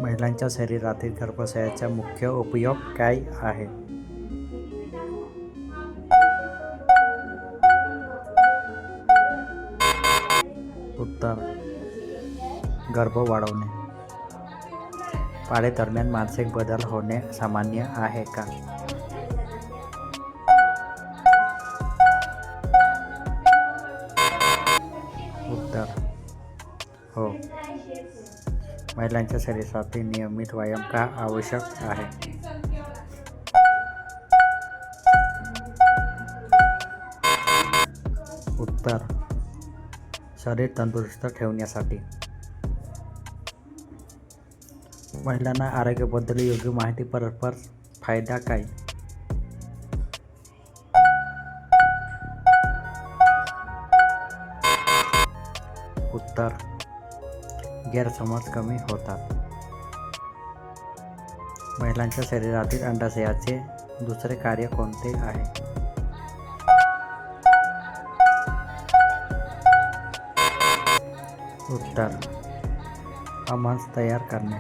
महिलांच्या शरीरातील गर्भाशयाचा मुख्य उपयोग काय आहे? उत्तर: गर्भ वाढवणे. पाळीदरम्यान मानसिक बदल होणे सामान्य आहे का? उत्तर: हो. महिलांच्या शरीरासाठी नियमित व्यायाम का आवश्यक आहे? उत्तर: शरीर तंदुरुस्त ठेवण्यासाठी. महिलांना आरोग्याबद्दल योग्य माहिती परस्पर फायदा काय? उत्तर: गैरसमज कमी होतात. महिलांच्या शरीरातील अंडाशयाचे दुसरे कार्य कोणते आहे? उत्तर: अमांस तयार करणे.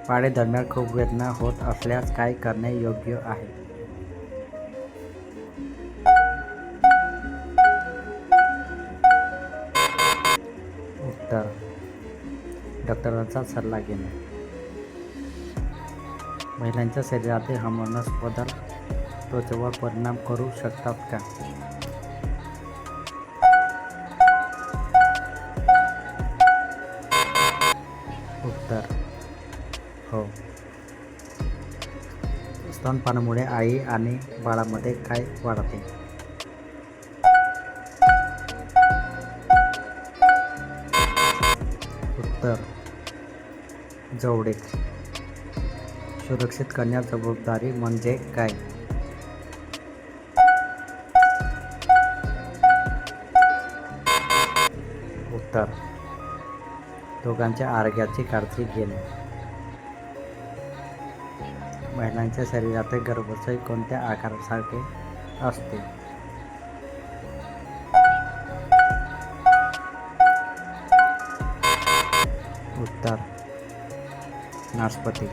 पाळीदरम्यान खूप वेदना होत असल्यास काय करणे योग्य आहे? उत्तर: डॉक्टरांचा सल्ला घेणे. महिलांच्या शरीरातील हार्मोन्स बदल त्वचेवर परिणाम करू शकतात का? उत्तर: हो. स्तनपानामुळे आई आणि बाळामध्ये काय वाढते? उत्तर: जवळीक. सुरक्षित कन्या जबाबदारी म्हणजे काय? उत्तर: दोघांच्या आरोग्याची काळजी घेणे. महिलांच्या शरीरातील गर्भाशय कोणत्या आकारासारखे असते? उत्तर: नासपती.